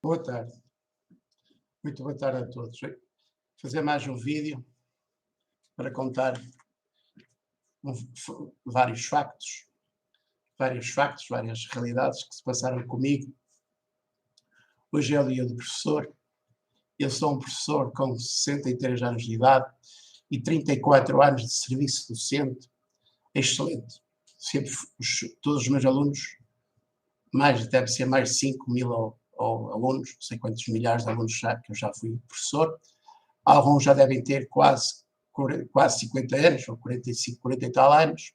Boa tarde, muito boa tarde a todos. Vou fazer mais um vídeo para contar vários factos, várias realidades que se passaram comigo. Hoje é o dia do professor. Eu sou um professor com 63 anos de idade e 34 anos de serviço docente. Excelente. Sempre, todos os meus alunos, deve ser mais de 5 mil ou alunos, não sei quantos milhares de alunos já, que eu já fui professor. Alguns já devem ter quase 50 anos, ou 45, 40 e tal anos.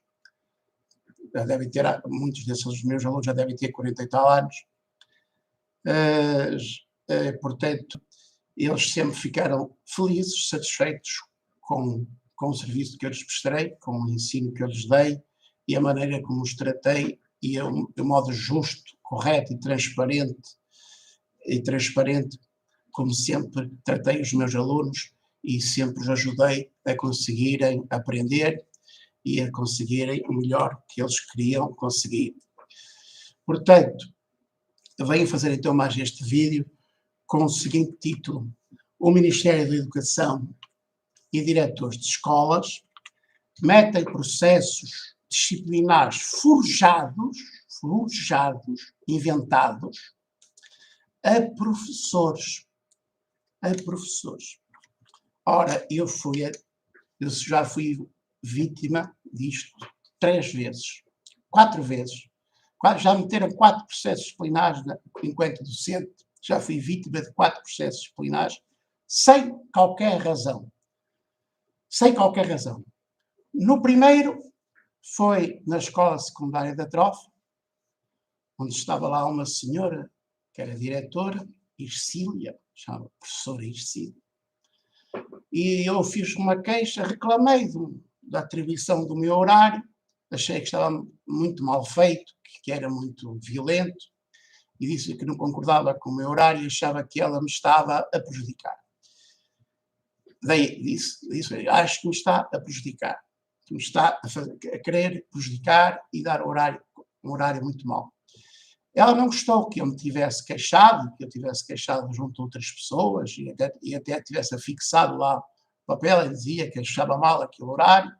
Já devem ter, muitos desses meus alunos já devem ter 40 e tal anos. Portanto, eles sempre ficaram felizes, satisfeitos com o serviço que eu lhes prestarei, com o ensino que eu lhes dei e a maneira como os tratei, e de modo justo, correto e transparente, como sempre tratei os meus alunos e sempre os ajudei a conseguirem aprender e a conseguirem o melhor que eles queriam conseguir. Portanto, venho fazer então mais este vídeo com o seguinte título: o Ministério da Educação e diretores de escolas metem processos disciplinares forjados, inventados, a professores. Ora, eu já fui vítima disto 3 vezes, 4 vezes. Já me meteram 4 processos disciplinares enquanto docente. Já fui vítima de 4 processos disciplinares sem qualquer razão. No primeiro foi na escola secundária da Trofa, onde estava lá uma senhora que era diretora, Ercília, chama professora Ercília. E eu fiz uma queixa, reclamei da atribuição do meu horário, achei que estava muito mal feito, que era muito violento, e disse que não concordava com o meu horário e achava que ela me estava a prejudicar. Disse, acho que me está a prejudicar, que me está a querer prejudicar e dar um horário muito mau. Ela não gostou que eu me tivesse queixado, junto a outras pessoas e até tivesse afixado lá o papel e dizia que achava mal aquele horário,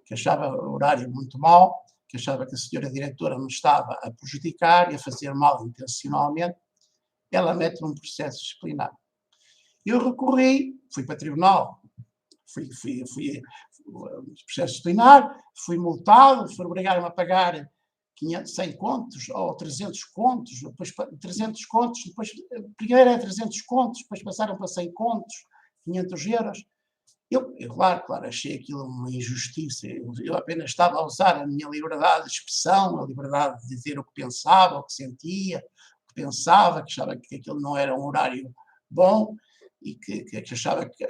que achava o horário muito mau, que achava que a senhora diretora me estava a prejudicar e a fazer mal intencionalmente. Ela mete-me um processo disciplinar. Eu recorri, fui para o tribunal, fui processo disciplinar, fui multado, foram obrigar-me a pagar 100 contos ou 300 contos, depois 300 contos, depois primeiro era 300 contos, depois passaram para 100 contos, 500 euros. Eu claro, achei aquilo uma injustiça. Eu apenas estava a usar a minha liberdade de expressão, a liberdade de dizer o que pensava, o que sentia, o que pensava, que achava que aquilo não era um horário bom e que achava que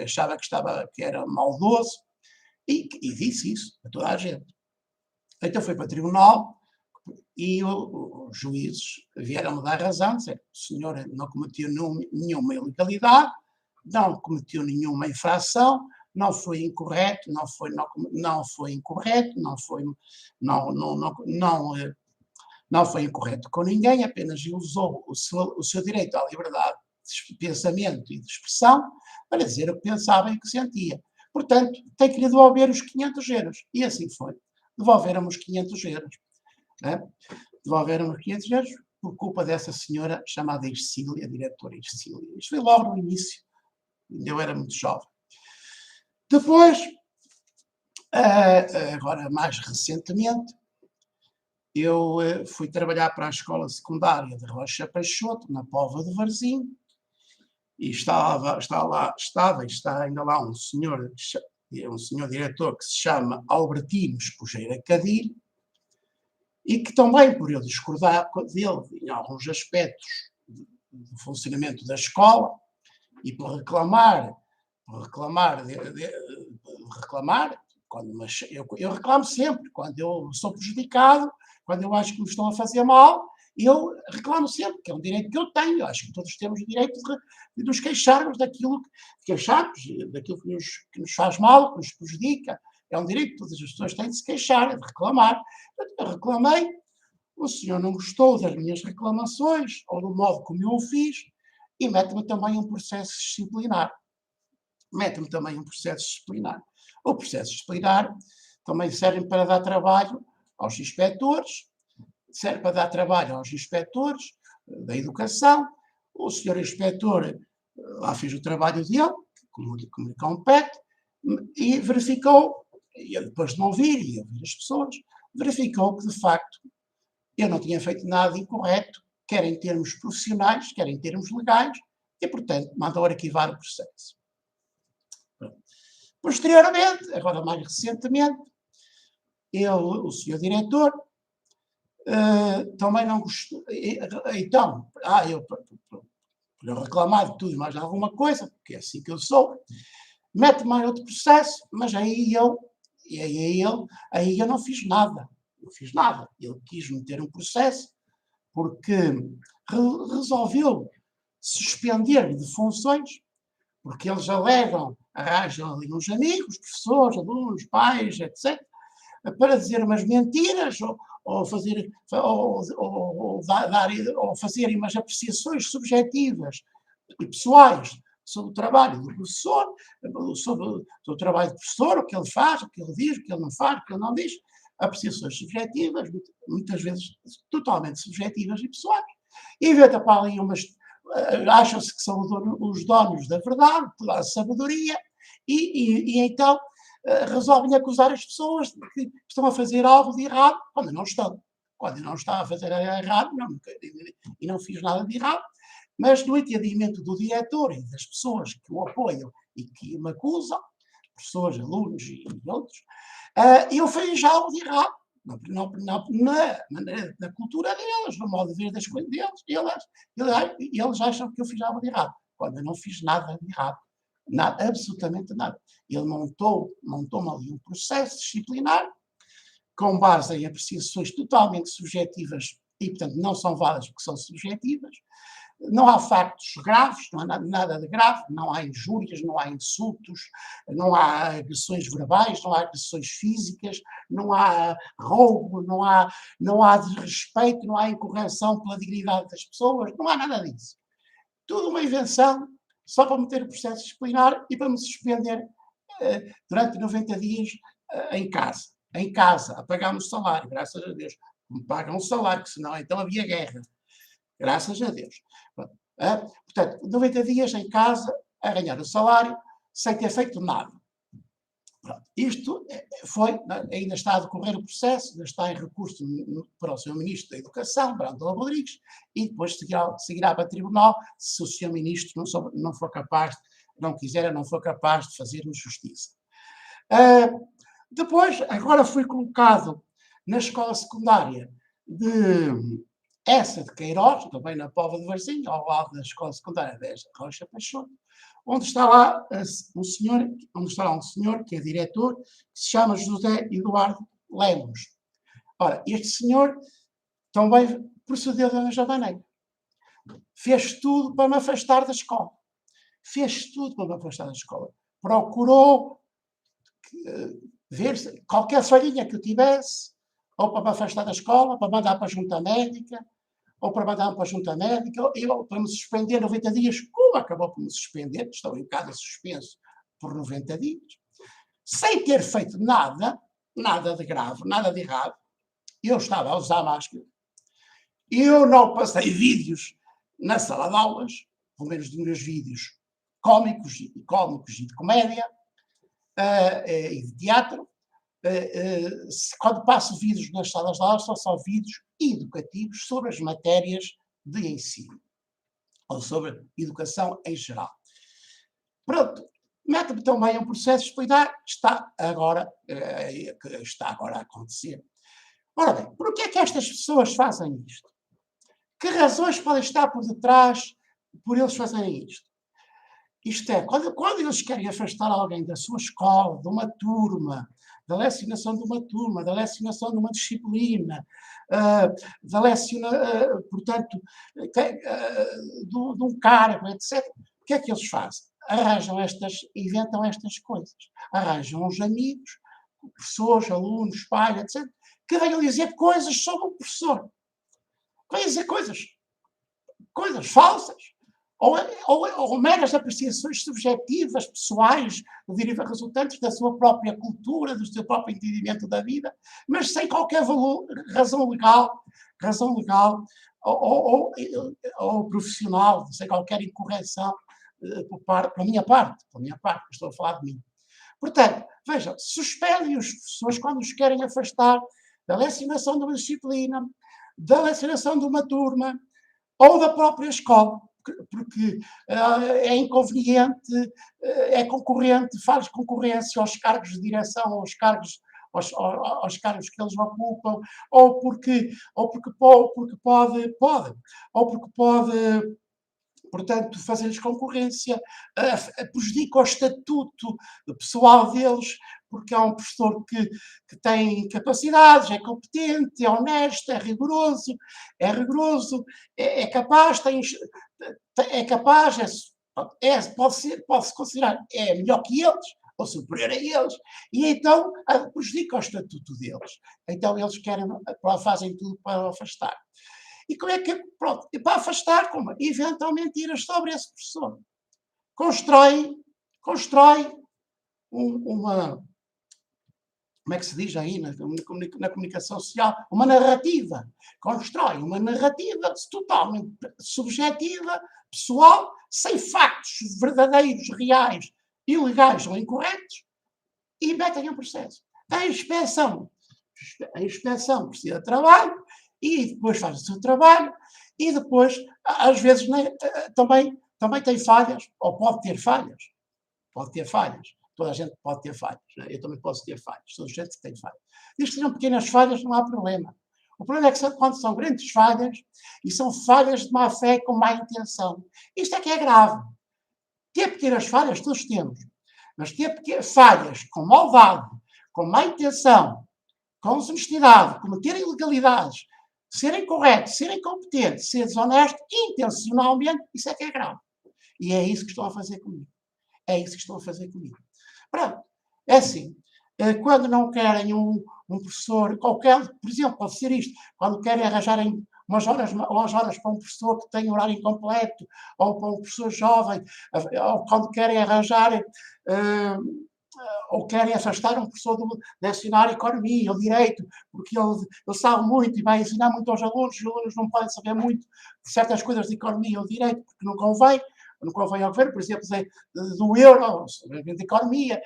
era maldoso, e disse isso a toda a gente. Então foi para o tribunal e os juízes vieram-me dar razão, disseram: o senhor não cometeu nenhuma ilegalidade, não cometeu nenhuma infração, não foi incorreto, não foi incorreto com ninguém, apenas usou o seu direito à liberdade de pensamento e de expressão para dizer o que pensava e o que sentia. Portanto, tem que lhe devolver os 500 euros. E assim foi. Devolveram-me os 500 euros. Devolveram-me os 500 euros por culpa dessa senhora chamada Ercília, diretora Ercília. Isto foi logo no início. Eu era muito jovem. Depois, agora mais recentemente, eu fui trabalhar para a escola secundária de Rocha Peixoto, na Póvoa de Varzim, e está ainda lá um senhor diretor que se chama Albertino Espujeira Cadilho, e que também, por eu discordar dele em alguns aspectos do funcionamento da escola, e por reclamar, eu reclamo sempre, quando eu sou prejudicado, quando eu acho que me estão a fazer mal, eu reclamo sempre, que é um direito que eu tenho. Eu acho que todos temos o direito de nos queixarmos daquilo que nos faz mal, que nos prejudica. É um direito que todas as pessoas têm de se queixar, de reclamar. Eu reclamei, o senhor não gostou das minhas reclamações, ou do modo como eu o fiz, e mete-me também um processo disciplinar. Mete-me também um processo disciplinar. O processo disciplinar também serve para dar trabalho aos inspectores, serve para dar trabalho aos inspectores da educação. O senhor inspetor lá fez o trabalho dele, como lhe compete, e verificou, e depois de me ouvir e ouvir as pessoas, verificou que, de facto, eu não tinha feito nada incorreto, quer em termos profissionais, quer em termos legais, e, portanto, mandou arquivar o processo. Posteriormente, agora mais recentemente, o senhor diretor também não gostou. Então, eu reclamar de tudo e mais alguma coisa, porque é assim que eu sou, mete mais outro processo, mas aí eu não fiz nada. Não fiz nada. Ele quis meter um processo porque resolveu suspender-me de funções, porque eles arranjam ali uns amigos, professores, alunos, pais, etc., para dizer umas mentiras ou fazerem umas apreciações subjetivas e pessoais sobre o trabalho do professor, sobre o trabalho do professor, o que ele faz, o que ele diz, o que ele não faz, o que ele não diz, apreciações subjetivas, muitas vezes totalmente subjetivas e pessoais, e inventa para ali acham-se que são os donos da verdade, da sabedoria, e então resolvem acusar as pessoas de que estão a fazer algo de errado, quando não estão. Quando eu não estava a fazer errado, e não fiz nada de errado, mas no entendimento do diretor e das pessoas que o apoiam e que me acusam, professores, alunos e outros, eu fiz algo de errado. Na cultura deles, no modo de ver das coisas deles, eles acham que eu fiz algo de errado, quando eu não fiz nada de errado. Nada, absolutamente nada. Ele montou-me ali um processo disciplinar com base em apreciações totalmente subjetivas e, portanto, não são válidas porque são subjetivas. Não há factos graves, não há nada de grave, não há injúrias, não há insultos, não há agressões verbais, não há agressões físicas, não há roubo, não há desrespeito, não há incorreção pela dignidade das pessoas, não há nada disso. Tudo uma invenção, só para meter o processo disciplinar e para me suspender durante 90 dias em casa. Em casa, a pagar-me o salário, graças a Deus. Me pagam o salário, que senão então havia guerra. Graças a Deus. Portanto, 90 dias em casa, a ganhar o salário, sem ter feito nada. Pronto. Isto ainda está a decorrer o processo, ainda está em recurso para o Sr. Ministro da Educação, Brandão Rodrigues, e depois seguirá para o Tribunal se o Sr. Ministro não for capaz, não for capaz de fazer-nos justiça. Depois, agora fui colocado na escola secundária essa de Queiroz, também na Póvoa de Varzim, ao lado da escola secundária 10 de Rocha Peixoto, onde está lá um senhor que é diretor, que se chama José Eduardo Lemos. Ora, este senhor também procedeu da mesma maneira. Fez tudo para me afastar da escola. Fez tudo para me afastar da escola. Procurou ver qualquer falhinha que eu tivesse, ou para me afastar da escola, para mandar para a junta médica, ou para mandar para a junta médica, ou para me suspender 90 dias, como acabou por me suspender, estou em casa suspenso por 90 dias, sem ter feito nada de grave, nada de errado. Eu estava a usar máscara. Eu não passei vídeos na sala de aulas, pelo menos dos meus vídeos cómicos e de comédia e de teatro. Quando passo vídeos nas salas de aulas, são só vídeos educativos sobre as matérias de ensino, ou sobre educação em geral. Pronto, mete-me também um processo de explicar, está agora a acontecer. Ora bem, por que é que estas pessoas fazem isto? Que razões podem estar por detrás por eles fazerem isto? Isto é, quando eles querem afastar alguém da sua escola, de uma turma, da lecionação de uma turma, da lecionação de uma disciplina, portanto, de um cargo, etc., o que é que eles fazem? Inventam estas coisas. Arranjam uns amigos, professores, alunos, pais, etc., que venham dizer coisas sobre o professor. Venham dizer coisas falsas. ou meras apreciações subjetivas, pessoais, resultantes da sua própria cultura, do seu próprio entendimento da vida, mas sem qualquer valor, razão legal ou profissional, sem qualquer incorreção pela minha parte, estou a falar de mim. Portanto, vejam, suspendem os professores quando os querem afastar da lecionação de uma disciplina, da lecionação de uma turma ou da própria escola, porque é inconveniente, é concorrente, faz concorrência aos cargos de direção, aos cargos que eles ocupam, ou porque pode, portanto, fazer-lhes concorrência, prejudica o estatuto pessoal deles, porque é um professor que tem capacidades, é competente, é honesto, é capaz, pode-se considerar, é melhor que eles, ou superior a eles, e então prejudica o estatuto deles. Então eles fazem tudo para o afastar. E como é que, pronto, e para afastar, como? Inventam mentiras sobre esse professor. Constrói uma, como é que se diz aí na comunicação social? Uma narrativa. Constrói uma narrativa totalmente subjetiva, pessoal, sem factos verdadeiros, reais, ilegais ou incorretos, e metem um processo. A inspeção precisa de trabalho, e depois faz o seu trabalho, e depois, às vezes, também tem falhas, ou pode ter falhas. Toda a gente pode ter falhas. Né? Eu também posso ter falhas. Toda a gente tem falhas. Desde que sejam pequenas falhas, não há problema. O problema é que quando são grandes falhas, e são falhas de má fé com má intenção. Isto é que é grave. Ter pequenas falhas, todos temos. Mas ter falhas com maldade, com má intenção, com desonestidade, cometer ilegalidades, serem corretos, serem competentes, ser desonesto intencionalmente, isso é que é grave. E é isso que estão a fazer comigo. Pronto. É assim. Quando não querem um professor qualquer, por exemplo, pode ser isto, quando querem arranjarem umas horas para um professor que tem horário incompleto, ou para um professor jovem, ou quando querem arranjar ou querem afastar um professor de ensinar economia ou direito, porque ele sabe muito e vai ensinar muito aos alunos, os alunos não podem saber muito de certas coisas de economia ou direito, porque não convém ao governo, por exemplo, do euro, de economia.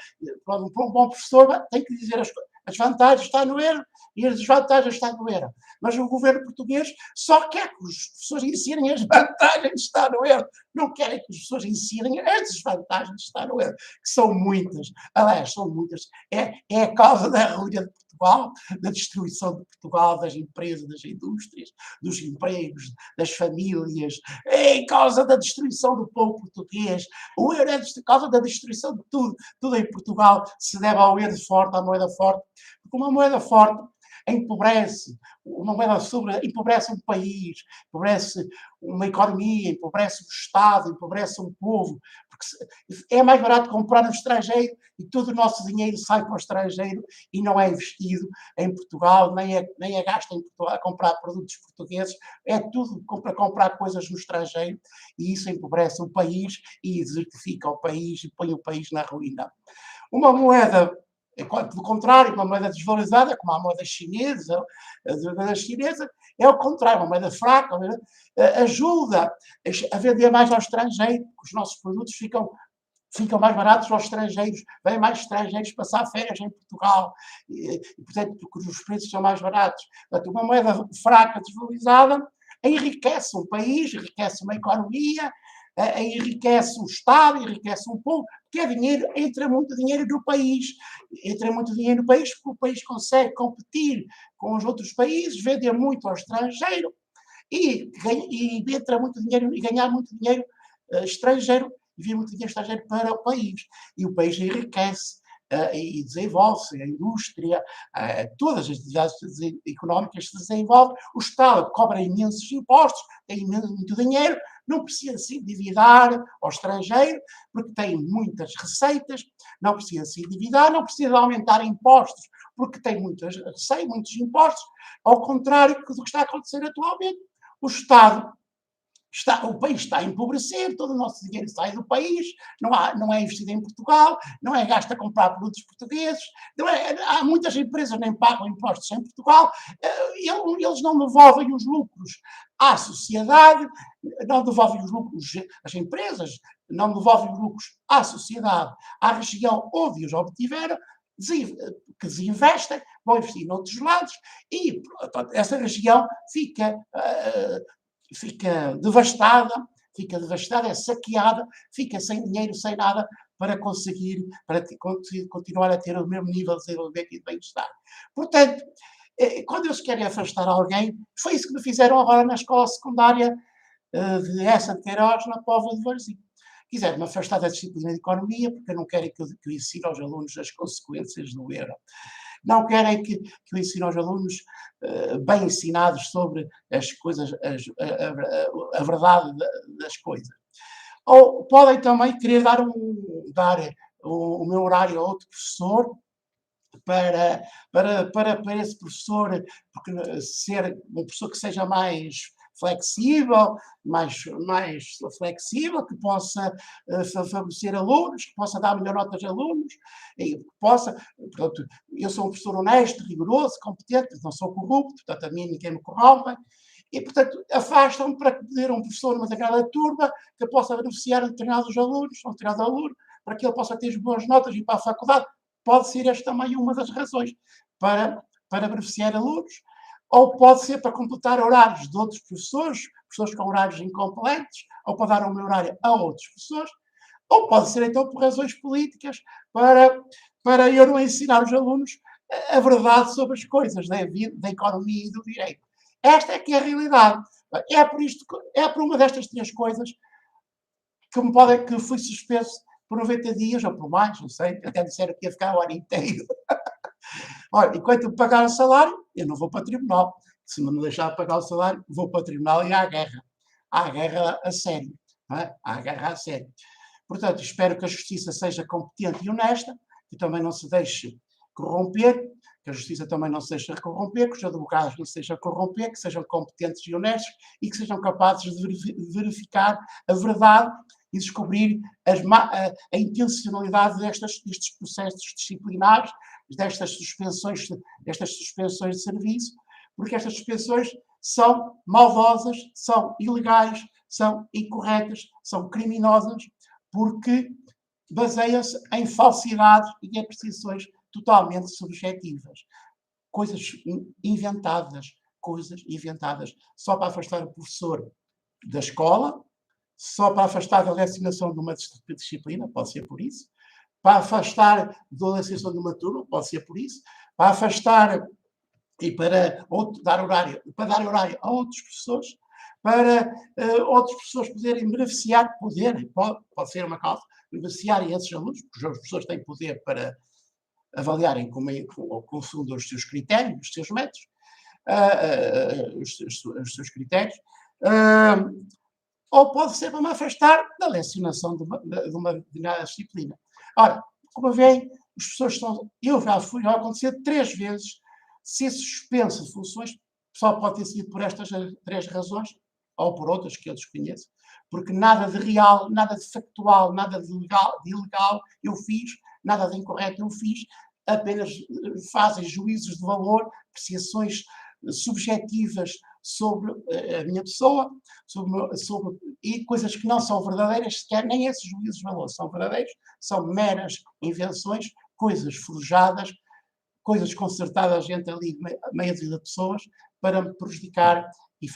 Um bom professor tem que dizer as vantagens estão no euro e as desvantagens estão no euro. Mas o governo português só quer que os professores ensinem as vantagens de estar no euro. Não querem que os professores ensinem as desvantagens de estar no euro, que são muitas. Aliás, são muitas. É a causa da ruína de Portugal, da destruição de Portugal, das empresas, das indústrias, dos empregos, das famílias. É a causa da destruição do povo português. O euro é a causa da destruição de tudo. Tudo em Portugal se deve ao euro forte, à moeda forte. Porque uma moeda forte empobrece, empobrece um país, empobrece uma economia, empobrece um Estado, empobrece um povo, porque é mais barato comprar no estrangeiro e todo o nosso dinheiro sai para o estrangeiro e não é investido em Portugal, nem é gasto em Portugal a comprar produtos portugueses, é tudo para comprar coisas no estrangeiro e isso empobrece o país e desertifica o país e põe o país na ruína. Uma moeda, pelo contrário, uma moeda desvalorizada, como a moeda chinesa, é o contrário, uma moeda fraca, ajuda a vender mais ao estrangeiro, porque os nossos produtos ficam mais baratos aos estrangeiros, vêm mais estrangeiros passar férias em Portugal, portanto, porque os preços são mais baratos. Portanto, uma moeda fraca, desvalorizada, enriquece um país, enriquece uma economia, enriquece o Estado, enriquece um povo, porque entra muito dinheiro no país. Entra muito dinheiro no país porque o país consegue competir com os outros países, vender muito ao estrangeiro e entra muito dinheiro e ganhar muito dinheiro estrangeiro e vir muito dinheiro estrangeiro para o país. E o país enriquece e desenvolve-se, a indústria, todas as atividades económicas se desenvolvem, o Estado cobra imensos impostos, tem muito dinheiro, não precisa se endividar ao estrangeiro, porque tem muitas receitas, não precisa se endividar, não precisa aumentar impostos, porque tem muitas receitas, muitos impostos, ao contrário do que está a acontecer atualmente. O Estado O país está a empobrecer, todo o nosso dinheiro sai do país, não é investido em Portugal, não é gasto a comprar produtos portugueses, há muitas empresas que nem pagam impostos em Portugal, eles não devolvem os lucros à sociedade, não devolvem os lucros, as empresas não devolvem os lucros à sociedade, à região onde os obtiveram, que desinvestem, vão investir noutros lados e, portanto, essa região fica devastada, é saqueada, fica sem dinheiro, sem nada, para conseguir continuar a ter o mesmo nível de desenvolvimento e de bem-estar. Portanto, quando eles querem afastar alguém, foi isso que me fizeram agora na escola secundária de Essa de Queiroz, na Póvoa de Varzim. Quiseram-me afastar da disciplina de Economia, porque não querem que eu ensine aos alunos as consequências do euro. Não querem que eu ensine aos alunos bem ensinados sobre as coisas, a verdade das coisas. Ou podem também querer dar o meu horário a outro professor, para esse professor, porque ser um professor que seja mais flexível, que possa favorecer alunos, que possa dar melhor nota aos alunos, e que possa, portanto, eu sou um professor honesto, rigoroso, competente, não sou corrupto, portanto, a mim ninguém me corrompe, e, portanto, afastam-me para poder um professor numa determinada turma que possa beneficiar determinados alunos, um determinado aluno, para que ele possa ter boas notas e ir para a faculdade. Pode ser esta também uma das razões para beneficiar alunos, ou pode ser para completar horários de outros professores com horários incompletos, ou para dar o meu horário a outros professores, ou pode ser então por razões políticas, para eu não ensinar os alunos a verdade sobre as coisas da economia e do direito. Esta é que é a realidade. É por uma destas três coisas que fui suspenso por 90 dias, ou por mais, não sei, até disseram que ia ficar o ano inteiro. Olha, enquanto eu pagar o salário, eu não vou para o tribunal. Se me não deixar pagar o salário, vou para o tribunal e há guerra. Há guerra a sério. Não é? Há guerra a sério. Portanto, espero que a justiça seja competente e honesta, que também não se deixe corromper, que a justiça também não se deixe corromper, que os advogados não se deixem corromper, que sejam competentes e honestos e que sejam capazes de verificar a verdade e descobrir a intencionalidade destes processos disciplinares, destas suspensões de serviço, porque estas suspensões são maldosas, são ilegais, são incorretas, são criminosas, porque baseiam-se em falsidades e em precisões totalmente subjetivas. Coisas inventadas, só para afastar o professor da escola, só para afastar da lecionação de uma disciplina, pode ser por isso, para afastar da lecionação de uma turma, pode ser por isso, para afastar e para dar horário a outros professores, para outros professores poderem beneficiar, pode ser uma causa, beneficiarem esses alunos, porque os professores têm poder para avaliarem consoante os seus critérios, os seus métodos, os seus critérios, ou pode ser para me afastar da lecionação de uma determinada disciplina. Ora, como veem, os professores já aconteceu 3 vezes, ser suspenso de funções, só pode ter sido por estas 3 razões, ou por outras que eu desconheço, porque nada de real, nada de factual, nada de ilegal eu fiz, nada de incorreto eu fiz, apenas fazem juízos de valor, apreciações subjetivas sobre a minha pessoa, e coisas que não são verdadeiras, sequer nem esses juízos de valor são verdadeiros, são meras invenções, coisas forjadas, coisas concertadas entre ali meia dúzia de pessoas para me prejudicar e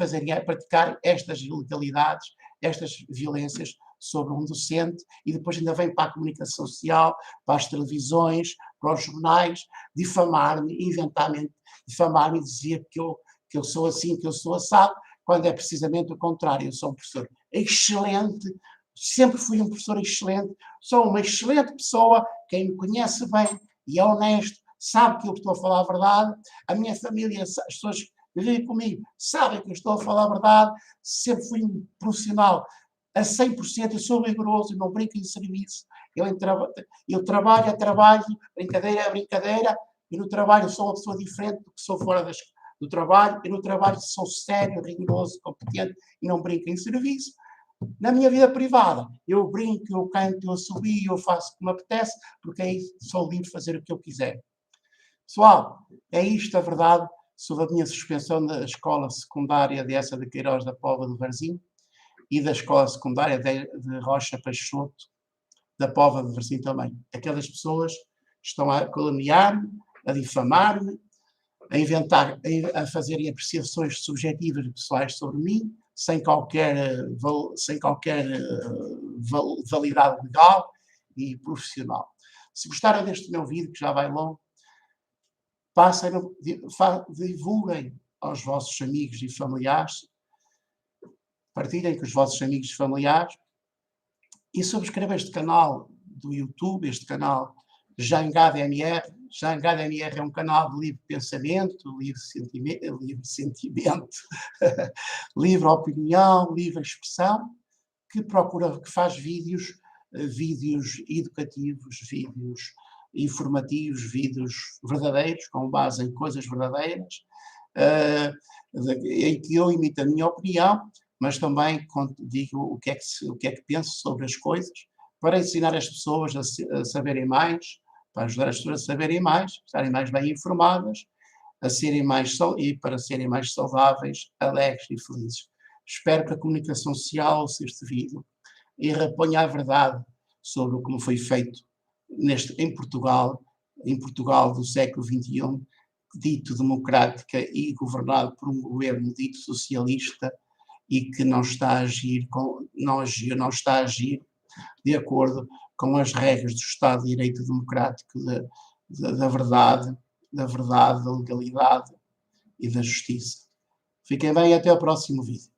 praticar estas ilegalidades, estas violências sobre um docente, e depois ainda vem para a comunicação social, para as televisões, para os jornais, difamar-me, inventar-me, difamar-me e dizer que eu sou assim, que eu sou assado, quando é precisamente o contrário. Eu sou um professor excelente, sempre fui um professor excelente, sou uma excelente pessoa, quem me conhece bem e é honesto, sabe que eu estou a falar a verdade, a minha família, as pessoas que vivem comigo, sabem que eu estou a falar a verdade, sempre fui um profissional a 100%, eu sou rigoroso, eu não brinco em serviço, eu trabalho a trabalho, brincadeira a brincadeira, e no trabalho sou uma pessoa diferente do que sou do trabalho, e no trabalho sou sério, rigoroso, competente e não brinco em serviço. Na minha vida privada, eu brinco, eu canto, eu assobio, eu faço o que me apetece, porque aí sou livre de fazer o que eu quiser. Pessoal, é isto a verdade sobre a minha suspensão da escola secundária dessa de Queiroz da Póvoa do Varzim e da escola secundária de Rocha Peixoto da Póvoa do Varzim também. Aquelas pessoas estão a caluniar-me, a difamar-me, a inventar, a fazerem apreciações subjetivas e pessoais sobre mim, sem qualquer validade legal e profissional. Se gostaram deste meu vídeo, que já vai longo, divulguem aos vossos amigos e familiares, partilhem com os vossos amigos e familiares e subscrevam este canal do YouTube, este canal Jangada MR. Jangada MR é um canal de livre pensamento, livre sentimento, livre opinião, livre expressão, que faz vídeos educativos, vídeos informativos, vídeos verdadeiros, com base em coisas verdadeiras, em que eu imito a minha opinião, mas também digo o que é que penso sobre as coisas, para ensinar as pessoas a saberem mais, para ajudar as pessoas a saberem mais, estarem mais bem informadas, para serem mais saudáveis, alegres e felizes. Espero que a comunicação social ouça este vídeo e reponha a verdade sobre o que foi feito em Portugal do século XXI, dito democrática e governado por um governo dito socialista e que não está a agir de acordo com as regras do Estado de Direito Democrático, da verdade, da legalidade e da justiça. Fiquem bem e até ao próximo vídeo.